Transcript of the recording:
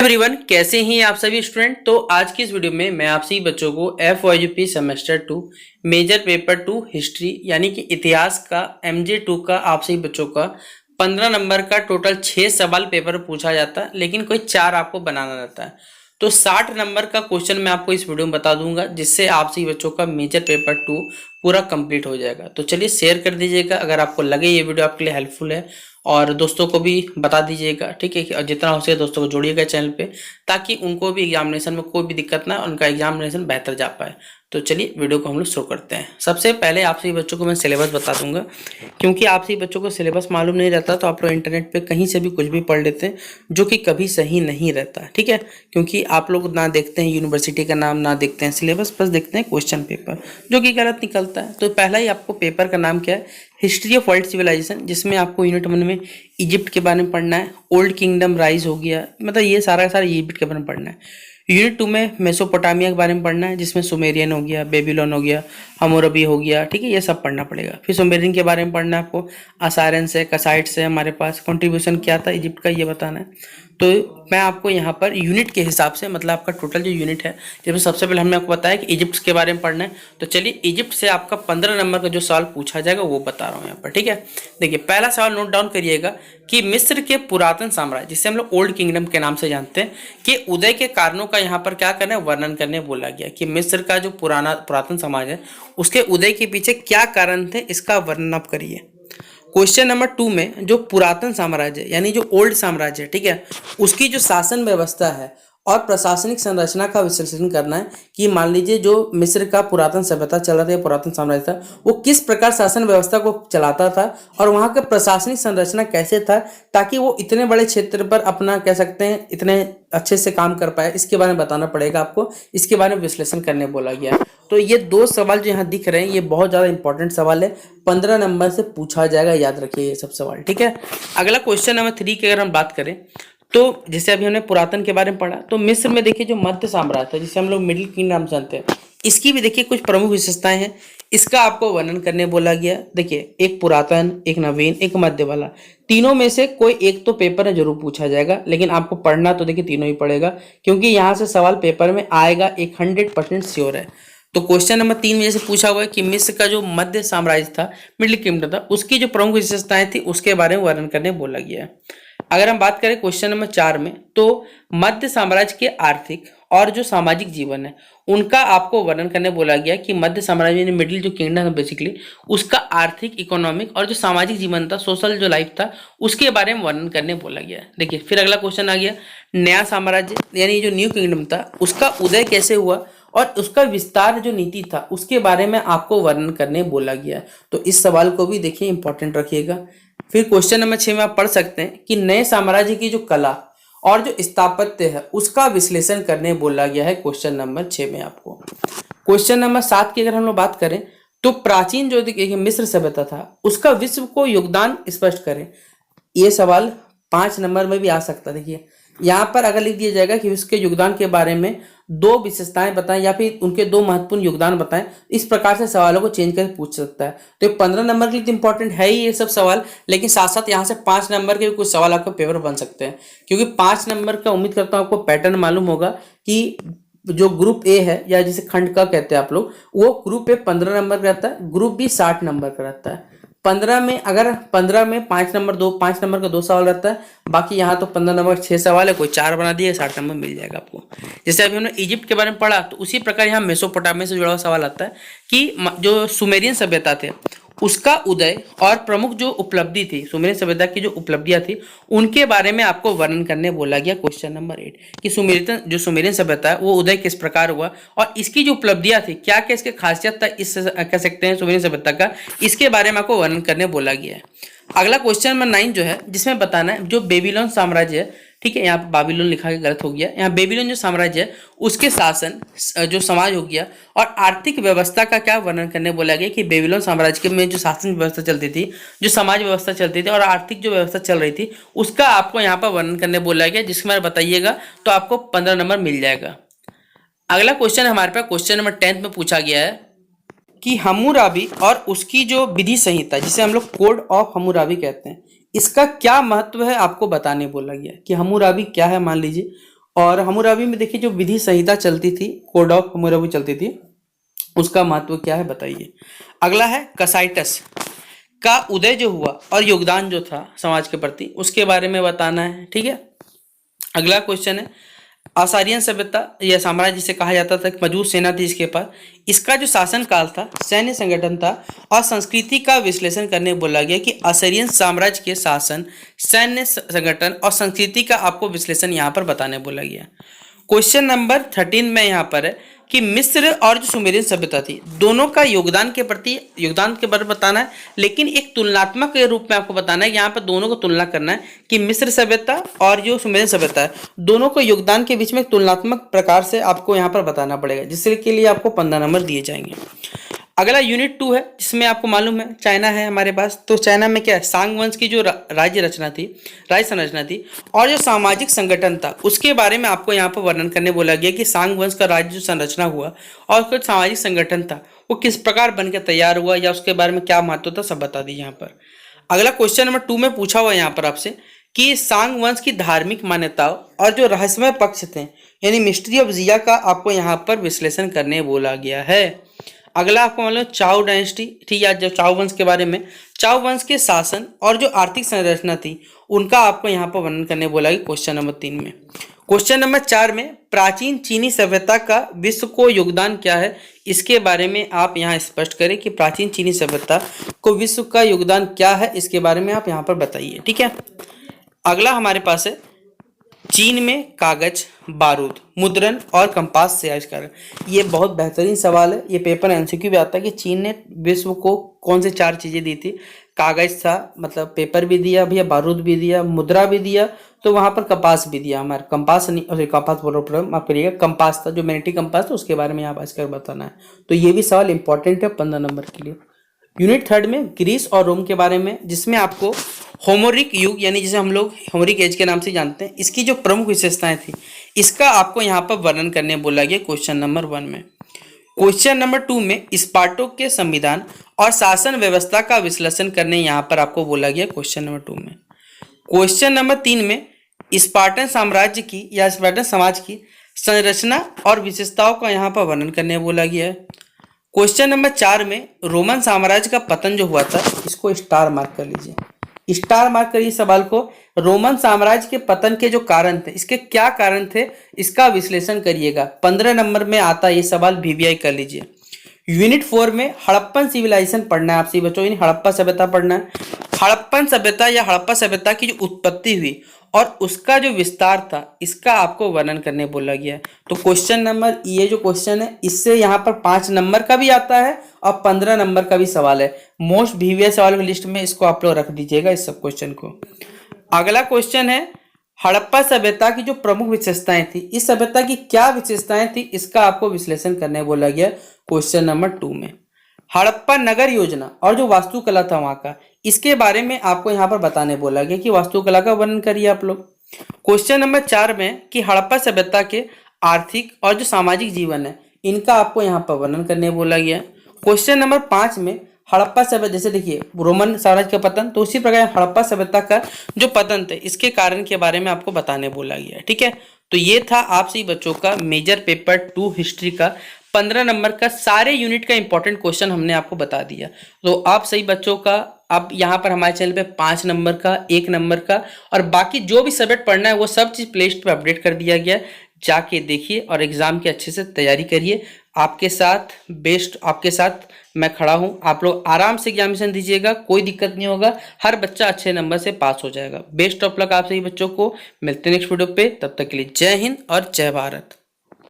Everyone, कैसे हैं आप सभी स्टूडेंट। तो आज की इस वीडियो में मैं आप सभी बच्चों को FYP semester 2 major paper 2 history यानी कि इतिहास का MJ2 का आप सभी बच्चों का 15 नंबर का टोटल 6 सवाल पेपर पूछा जाता है, लेकिन कोई 4 आपको बनाना रहता है। तो 60 नंबर का क्वेश्चन मैं आपको इस वीडियो में बता दूंगा, जिससे आप सभी बच्चों का मेजर पेपर 2 पूरा कंप्लीट हो जाएगा। तो चलिए शेयर कर दीजिएगा अगर आपको लगे ये वीडियो आपके लिए हेल्पफुल है, और दोस्तों को भी बता दीजिएगा, ठीक है। और जितना हो सके दोस्तों को जोड़िएगा चैनल पे, ताकि उनको भी एग्जामिनेशन में कोई भी दिक्कत ना, उनका एग्जामिनेशन बेहतर जा पाए। तो चलिए वीडियो को हम लोग शुरू करते हैं। सबसे पहले आप सभी बच्चों को मैं सिलेबस बता दूंगा, क्योंकि आप सभी बच्चों को सिलेबस मालूम नहीं रहता तो आप लोग इंटरनेट पे कहीं से भी कुछ भी पढ़ लेते हैं, जो कि कभी सही नहीं रहता, ठीक है। क्योंकि आप लोग ना देखते हैं यूनिवर्सिटी का नाम, ना देखते हैं सिलेबस, बस देखते हैं क्वेश्चन पेपर, जो कि गलत निकलता है। तो पहला ही आपको पेपर का नाम क्या है, हिस्ट्री ऑफ वर्ल्ड सिविलाइजेशन, जिसमें आपको यूनिट 1 में इजिप्ट के बारे में पढ़ना है। ओल्ड किंगडम राइज हो गया, मतलब ये सारा इजिप्ट के बारे में पढ़ना है। यूनिट 2 में मेसोपोटामिया के बारे में पढ़ना है, जिसमें सुमेरियन हो गया, बेबीलोन हो गया, हम्मुरबी हो गया, ठीक है। ये सब पढ़ना पड़ेगा। फिर सुमेरियन के बारे में पढ़ना है आपको, असायरन से, कसाइट से हमारे पास कंट्रीब्यूशन क्या था इजिप्ट का, ये बताना है। तो मैं आपको यहाँ पर यूनिट के हिसाब से, मतलब आपका टोटल जो यूनिट है, जिसमें सबसे पहले हमने आपको बताया कि इजिप्ट के बारे में पढ़ना है। तो चलिए इजिप्ट से आपका 15 नंबर का जो सवाल पूछा जाएगा वो बता रहा हूँ यहाँ पर, ठीक है। देखिए पहला सवाल नोट डाउन करिएगा कि मिस्र के पुरातन साम्राज्य, जिसे हम लोग ओल्ड किंगडम के नाम से जानते हैं, के उदय के कारणों का यहाँ पर क्या करना है, वर्णन करने बोला गया कि मिस्र का जो पुरातन समाज है उसके उदय के पीछे क्या कारण थे, इसका वर्णन आप करिए। क्वेश्चन नंबर 2 में जो पुरातन साम्राज्य यानी जो ओल्ड साम्राज्य है, ठीक है, उसकी जो शासन व्यवस्था है और प्रशासनिक संरचना का विश्लेषण करना है कि मान लीजिए जो मिस्र का पुरातन सभ्यता चल रहा था, पुरातन साम्राज्य था, वो किस प्रकार शासन व्यवस्था को चलाता था और वहाँ का प्रशासनिक संरचना कैसे था, ताकि वो इतने बड़े क्षेत्र पर अपना कह सकते हैं इतने अच्छे से काम कर पाए। इसके बारे में बताना पड़ेगा आपको, इसके बारे में विश्लेषण करने बोला गया। तो ये 2 सवाल जो यहाँ दिख रहे हैं ये बहुत ज़्यादा इंपॉर्टेंट सवाल है, 15 नंबर से पूछा जाएगा, याद रखिए ये सब सवाल, ठीक है। अगला क्वेश्चन नंबर 3 की अगर हम बात करें, तो जैसे अभी हमने पुरातन के बारे में पढ़ा, तो मिस्र में देखिए जो मध्य साम्राज्य था, जिसे हम लोग मिडिल किंगडम जानते हैं, इसकी भी देखिए कुछ प्रमुख विशेषताएं हैं। इसका आपको वर्णन करने बोला गया। देखिए एक पुरातन, एक नवीन, एक मध्य वाला, तीनों में से कोई एक तो पेपर में जरूर पूछा जाएगा, लेकिन आपको पढ़ना तो देखिए तीनों ही पड़ेगा, क्योंकि यहाँ से सवाल पेपर में आएगा, 100% श्योर है। तो क्वेश्चन नंबर 3 में जैसे पूछा हुआ है कि मिस्र का जो मध्य साम्राज्य था, मिडिल किंगडम था, उसकी जो प्रमुख विशेषताएं थी उसके बारे में वर्णन करने बोला गया है। अगर हम बात करें क्वेश्चन नंबर 4 में, तो मध्य साम्राज्य के आर्थिक और जो सामाजिक जीवन है उनका आपको वर्णन करने बोला गया कि मध्य साम्राज्य यानी मिडिल जो किंगडम है बेसिकली, उसका आर्थिक, इकोनॉमिक और जो सामाजिक जीवन था, सोशल जो लाइफ था, उसके बारे में वर्णन करने बोला गया। देखिए फिर अगला क्वेश्चन आ गया, नया साम्राज्य यानी जो न्यू किंगडम था उसका उदय कैसे हुआ और उसका विस्तार जो नीति था उसके बारे में आपको वर्णन करने बोला गया। तो इस सवाल को भी देखिए इंपॉर्टेंट रखिएगा। फिर क्वेश्चन नंबर 6 में आप पढ़ सकते हैं कि नए साम्राज्य की जो कला और जो स्थापत्य है उसका विश्लेषण करने बोला गया है क्वेश्चन नंबर 6 में आपको। क्वेश्चन नंबर 7 की अगर हम लोग बात करें, तो प्राचीन जो मिस्र सभ्यता था उसका विश्व को योगदान स्पष्ट करें। ये सवाल 5 नंबर में भी आ सकता है। देखिए यहाँ पर अगर लिख दिया जाएगा कि उसके योगदान के बारे में 2 विशेषताएं बताएं या फिर उनके 2 महत्वपूर्ण योगदान बताएं, इस प्रकार से सवालों को चेंज करके पूछ सकता है। तो 15 नंबर के लिए इंपॉर्टेंट है ही ये सब सवाल, लेकिन साथ साथ यहाँ से 5 नंबर के भी कुछ सवाल आपको पेपर बन सकते हैं, क्योंकि 5 नंबर का उम्मीद करता हूँ आपको पैटर्न मालूम होगा कि जो ग्रुप ए है या जिसे खंड का कहते हैं आप लोग, वो ग्रुप ए 15 नंबर का रहता है, ग्रुप बी 60 नंबर का रहता है। 15 में अगर 15 में 5 नंबर का 2 सवाल रहता है, बाकी यहाँ तो 15 नंबर 6 सवाल है, कोई 4 बना दिए, 60 नंबर मिल जाएगा आपको। जैसे अभी हमने इजिप्ट के बारे में पढ़ा, तो उसी प्रकार यहाँ मेसोपोटामिया से जुड़ा हुआ सवाल आता है कि जो सुमेरियन सभ्यता थे उसका उदय और प्रमुख जो उपलब्धि थी, सुमेरियन सभ्यता की जो उपलब्धियां थी उनके बारे में आपको वर्णन करने बोला गया क्वेश्चन नंबर 8 कि सुमेरियन सभ्यता है वो उदय किस प्रकार हुआ और इसकी जो उपलब्धियां थी, क्या क्या इसके खासियत था, इस कह सकते हैं सुमेरियन सभ्यता का, इसके बारे में आपको वर्णन करने बोला गया है। अगला क्वेश्चन नंबर 9 जो है, जिसमें बताना है जो बेबीलोन साम्राज्य है, ठीक है, यहाँ पर बाबिलोन लिखा के गलत हो गया, यहाँ बेबीलोन जो साम्राज्य है उसके शासन, जो समाज हो गया और आर्थिक व्यवस्था का क्या वर्णन करने बोला गया कि बेबीलोन साम्राज्य में जो शासन व्यवस्था चलती थी, जो समाज व्यवस्था चलती थी और आर्थिक जो व्यवस्था चल रही थी, उसका आपको यहाँ पर वर्णन करने बोला गया, जिसके बारे में बताइएगा तो आपको 15 नंबर मिल जाएगा। अगला क्वेश्चन हमारे पास क्वेश्चन नंबर 10 में पूछा गया है कि हम्मुराबी और उसकी जो विधि संहिता, जिसे हम लोग कोड ऑफ हम्मुराबी कहते हैं, इसका क्या महत्व है आपको बताने बोला गया कि हम्मुराबी क्या है। मान लीजिए और हम्मुराबी में देखिए जो विधि संहिता चलती थी, कोड ऑफ हम्मुराबी चलती थी, उसका महत्व क्या है बताइए। अगला है कसाइटस का उदय जो हुआ और योगदान जो था समाज के प्रति, उसके बारे में बताना है। ठीक है। अगला क्वेश्चन है असारियन सभ्यता या साम्राज्य जिसे कहा जाता था, मजबूत सेना थी इसके पास, इसका जो शासन काल था, सैन्य संगठन था और संस्कृति का विश्लेषण करने बोला गया कि असारियन साम्राज्य के शासन, सैन्य संगठन और संस्कृति का आपको विश्लेषण यहाँ पर बताने बोला गया। क्वेश्चन नंबर 13 में यहाँ पर है कि मिस्र और जो सुमेरियन सभ्यता थी, दोनों का योगदान के बारे में बताना है, लेकिन एक तुलनात्मक के रूप में आपको बताना है। यहाँ पर दोनों को तुलना करना है कि मिस्र सभ्यता और जो सुमेरियन सभ्यता है, दोनों को योगदान के बीच में एक तुलनात्मक प्रकार से आपको यहाँ पर बताना पड़ेगा, जिसके लिए आपको 15 नंबर दिए जाएंगे। अगला यूनिट 2 है, जिसमें आपको मालूम है चाइना है हमारे पास। तो चाइना में क्या है, सांग वंश की जो राज्य संरचना थी और जो सामाजिक संगठन था, उसके बारे में आपको यहाँ पर वर्णन करने बोला गया कि सांग वंश का राज्य जो संरचना हुआ और उसका सामाजिक संगठन था वो किस प्रकार बनकर तैयार हुआ या उसके बारे में क्या महत्व था, सब बता दीजिए यहाँ पर। अगला क्वेश्चन नंबर 2 में पूछा हुआ यहाँ पर आपसे कि सांग वंश की धार्मिक मान्यताओं और जो रहस्यमय पक्ष थे, यानी मिस्ट्री ऑफ जिया का आपको यहाँ पर विश्लेषण करने बोला गया है। अगला आपको मालूम चाओ डायनेस्टी, ठीक है, जो चाओ वंश के बारे में, चाओ वंश के शासन और जो आर्थिक संरचना थी उनका आपको यहाँ पर वर्णन करने बोला गया क्वेश्चन नंबर 3 में। क्वेश्चन नंबर 4 में प्राचीन चीनी सभ्यता का विश्व को योगदान क्या है, इसके बारे में आप यहाँ स्पष्ट करें कि प्राचीन चीनी सभ्यता को विश्व का योगदान क्या है, इसके बारे में आप यहाँ पर बताइए। ठीक है। अगला हमारे पास है चीन में कागज, बारूद, मुद्रण और कंपास से आविष्कार। ये बहुत बेहतरीन सवाल है, ये पेपर एमसीक्यू भी आता है कि चीन ने विश्व को कौन से 4 चीजें दी थी। कागज था, मतलब पेपर भी दिया भैया, बारूद भी दिया, मुद्रा भी दिया, तो वहां पर कपास भी दिया। हमारे कंपास नहीं, कपास बोलो, माफ करिएगा, कंपास था, जो मैग्नेटिक कंपास था, उसके बारे में आप आविष्कार बताना है। तो ये भी सवाल इंपॉर्टेंट है 15 नंबर के लिए। यूनिट 3 में ग्रीस और रोम के बारे में, जिसमें आपको होमोरिक युग यानी जिसे हम लोग होमोरिक एज के नाम से जानते हैं, इसकी जो प्रमुख विशेषताएं थी, इसका आपको यहाँ पर वर्णन करने बोला गया क्वेश्चन नंबर 1 में। क्वेश्चन नंबर 2 में स्पार्टो के संविधान और शासन व्यवस्था का विश्लेषण करने यहाँ पर आपको बोला गया क्वेश्चन नंबर 2 में। क्वेश्चन नंबर 3 में स्पार्टन साम्राज्य की या स्पार्टन समाज की संरचना और विशेषताओं का यहाँ पर वर्णन करने बोला गया है। क्वेश्चन नंबर 4 में रोमन साम्राज्य का पतन जो हुआ था, इसको स्टार मार्क कर लीजिए, स्टार मार्क करिए सवाल को। रोमन साम्राज्य के पतन के जो कारण थे, इसके क्या कारण थे, इसका विश्लेषण करिएगा। 15 नंबर में आता है ये सवाल, वीवीआई कर लीजिए। यूनिट 4 में हड़प्पन सिविलाइजेशन पढ़ना है आपसे बच्चों, यानी हड़प्पा सभ्यता पढ़ना है। हड़प्पन सभ्यता या हड़प्पा सभ्यता की जो उत्पत्ति हुई और उसका जो विस्तार था, इसका आपको वर्णन करने बोला गया है। तो क्वेश्चन नंबर, ये जो क्वेश्चन है, इससे यहाँ पर 5 नंबर का भी आता है और 15 नंबर का भी सवाल है। मोस्ट वीवीआई सवाल की लिस्ट में इसको आप लोग रख दीजिएगा, इस सब क्वेश्चन को। अगला क्वेश्चन है हड़प्पा सभ्यता की जो प्रमुख विशेषताएं थी, इस सभ्यता की क्या विशेषताएं थी, इसका आपको विश्लेषण करने बोला गया क्वेश्चन नंबर 2 में। हड़प्पा नगर योजना और जो वास्तुकला था वहां का, इसके बारे में आपको यहाँ पर बताने बोला गया कि वास्तुकला का वर्णन करिए आप लोग। क्वेश्चन नंबर 4 में कि हड़प्पा सभ्यता के आर्थिक और जो सामाजिक जीवन है, इनका आपको यहाँ पर वर्णन करने बोला गया। क्वेश्चन नंबर 5 में हड़प्पा सभ्यता, जैसे देखिए रोमन साम्राज्य का पतन, तो उसी प्रकार हड़प्पा सभ्यता का जो पतन थे, इसके कारण के बारे में आपको बताने बोला गया। ठीक है। तो ये था आप सभी बच्चों का मेजर पेपर 2 हिस्ट्री का 15 नंबर का सारे यूनिट का इंपॉर्टेंट क्वेश्चन हमने आपको बता दिया। तो आप सही बच्चों का अब यहाँ पर हमारे चैनल पे 5 नंबर का, 1 नंबर का और बाकी जो भी सब्जेक्ट पढ़ना है वो सब चीज़ प्ले लिस्ट पे अपडेट कर दिया गया। जाके देखिए और एग्जाम की अच्छे से तैयारी करिए। आपके साथ बेस्ट, आपके साथ मैं खड़ा हूँ। आप लोग आराम से एग्जामिनेशन दीजिएगा, कोई दिक्कत नहीं होगा, हर बच्चा अच्छे नंबर से पास हो जाएगा। बेस्ट ऑफ लक आप सभी बच्चों को। मिलते हैं नेक्स्ट वीडियो पे, तब तक के लिए जय हिंद और जय भारत।